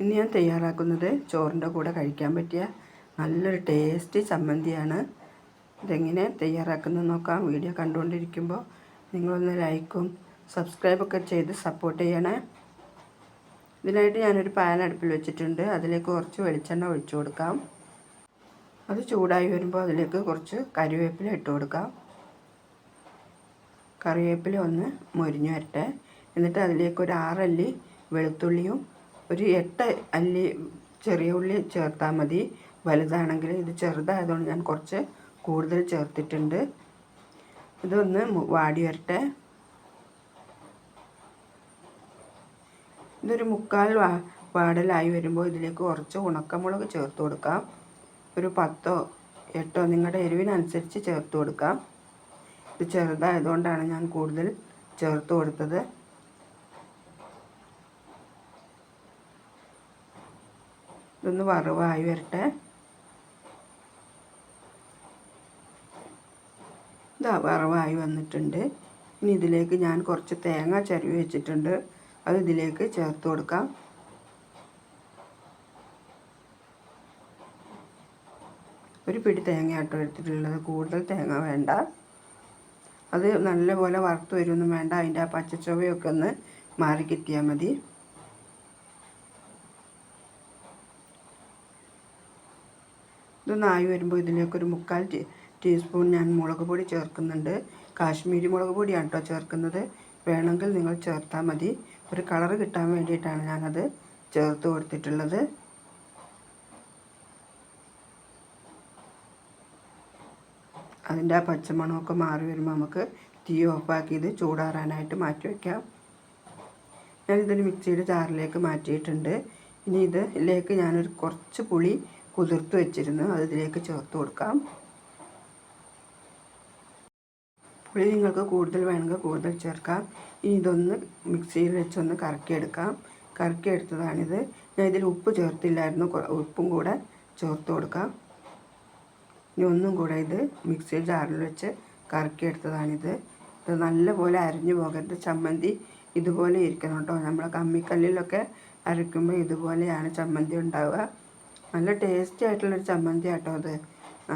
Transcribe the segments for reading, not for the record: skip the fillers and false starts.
ഇന്ന് ഞാൻ തയ്യാറാക്കുന്നത് ചോറിൻ്റെ കൂടെ കഴിക്കാൻ പറ്റിയ നല്ലൊരു ടേസ്റ്റി ചമ്മന്തിയാണ്. ഇതെങ്ങനെ തയ്യാറാക്കുന്നത് നോക്കാം. വീഡിയോ കണ്ടുകൊണ്ടിരിക്കുമ്പോൾ നിങ്ങളൊന്ന് ലൈക്കും സബ്സ്ക്രൈബൊക്കെ ചെയ്ത് സപ്പോർട്ട് ചെയ്യണേ. ഇതിനായിട്ട് ഞാനൊരു പാൻ അടുപ്പിൽ വെച്ചിട്ടുണ്ട്. അതിലേക്ക് കുറച്ച് വെളിച്ചെണ്ണ ഒഴിച്ചു കൊടുക്കാം. അത് ചൂടായി വരുമ്പോൾ അതിലേക്ക് കുറച്ച് കറിവേപ്പില ഇട്ട് കൊടുക്കാം. കറിവേപ്പില ഒന്ന് മൊരിഞ്ഞു വരട്ടെ. എന്നിട്ട് അതിലേക്ക് ഒരു 6 അല്ലി വെളുത്തുള്ളിയും ഒരു 8 അല്ലി ചെറിയ ഉള്ളി ചേർത്താൽ മതി. വലുതാണെങ്കിൽ ഇത് ചെറുതായതുകൊണ്ട് ഞാൻ കുറച്ച് കൂടുതൽ ചേർത്തിട്ടുണ്ട്. ഇതൊന്ന് വാടി വരട്ടെ. ഇതൊരു 1/4 വാടലായി വരുമ്പോൾ ഇതിലേക്ക് കുറച്ച് ഉണക്കമുളക് ചേർത്ത് കൊടുക്കാം. ഒരു 10ഓ 8ഓ നിങ്ങളുടെ എരിവിനനുസരിച്ച് ചേർത്ത് കൊടുക്കാം. ഇത് ചെറുതായതുകൊണ്ടാണ് ഞാൻ കൂടുതൽ ചേർത്ത് കൊടുത്തത്. ഇതൊന്ന് വറവായി വരട്ടെ. ഇതാ വറവായി വന്നിട്ടുണ്ട്. ഇനി ഇതിലേക്ക് ഞാൻ കുറച്ച് തേങ്ങ ചിരവി വെച്ചിട്ടുണ്ട്. അത് ഇതിലേക്ക് ചേർത്ത് കൊടുക്കാം. ഒരു പിടി തേങ്ങയാട്ടോ എടുത്തിട്ടുള്ളത്. കൂടുതൽ തേങ്ങ വേണ്ട. അത് നല്ലപോലെ വറുത്ത് വരുമൊന്നും വേണ്ട. അതിൻ്റെ ആ പച്ചച്ചുവയൊക്കെ ഒന്ന് മാറി കിട്ടിയാൽ മതി. ഇതൊന്നായി വരുമ്പോൾ ഇതിലേക്കൊരു 1/4 ടീസ്പൂൺ ഞാൻ മുളക് പൊടി ചേർക്കുന്നുണ്ട്. കാശ്മീരി മുളക് പൊടിയാണ് കേട്ടോ ചേർക്കുന്നത്. വേണമെങ്കിൽ നിങ്ങൾ ചേർത്താൽ മതി. ഒരു കളറ് കിട്ടാൻ വേണ്ടിയിട്ടാണ് ഞാനത് ചേർത്ത് കൊടുത്തിട്ടുള്ളത്. അതിൻ്റെ ആ പച്ചമണമൊക്കെ മാറി വരുമ്പോൾ നമുക്ക് തീ ഓഫാക്കി ഇത് ചൂടാറാനായിട്ട് മാറ്റി വയ്ക്കാം. ഞാനിതൊരു മിക്സിയുടെ ജാറിലേക്ക് മാറ്റിയിട്ടുണ്ട്. ഇനി ഇതിലേക്ക് ഞാനൊരു കുറച്ച് പുളി കുതിർത്ത് വെച്ചിരുന്നു. അത് ഇതിലേക്ക് ചേർത്ത് കൊടുക്കാം. പുളി നിങ്ങൾക്ക് കൂടുതൽ വേണമെങ്കിൽ കൂടുതൽ ചേർക്കാം. ഇനി ഇതൊന്ന് മിക്സിയിൽ വെച്ചൊന്ന് കറക്കിയെടുക്കാം. കറക്കിയെടുത്തതാണിത്. ഞാൻ ഇതിൽ ഉപ്പ് ചേർത്തില്ലായിരുന്നു. ഉപ്പും കൂടെ ചേർത്ത് കൊടുക്കാം. ഇനി ഒന്നും കൂടെ ഇത് മിക്സിയിൽ ജാറിൽ വെച്ച് കറക്കിയെടുത്തതാണിത്. ഇത് നല്ലപോലെ അരിഞ്ഞു പോകരുത്. ചമ്മന്തി ഇതുപോലെ ഇരിക്കണം കേട്ടോ. നമ്മൾ കമ്മിക്കല്ലിലൊക്കെ അരയ്ക്കുമ്പോൾ ഇതുപോലെയാണ് ചമ്മന്തി ഉണ്ടാവുക. നല്ല ടേസ്റ്റി ആയിട്ടുള്ളൊരു ചമ്മന്തി ആട്ടോ അത്.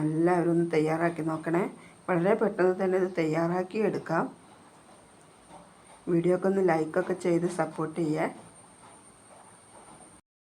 എല്ലാവരും ഒന്ന് തയ്യാറാക്കി നോക്കണേ. വളരെ പെട്ടെന്ന് തന്നെ ഇത് തയ്യാറാക്കി എടുക്കാം. വീഡിയോക്ക് ഒന്ന് ലൈക്കൊക്കെ ചെയ്ത് സപ്പോർട്ട് ചെയ്യേ.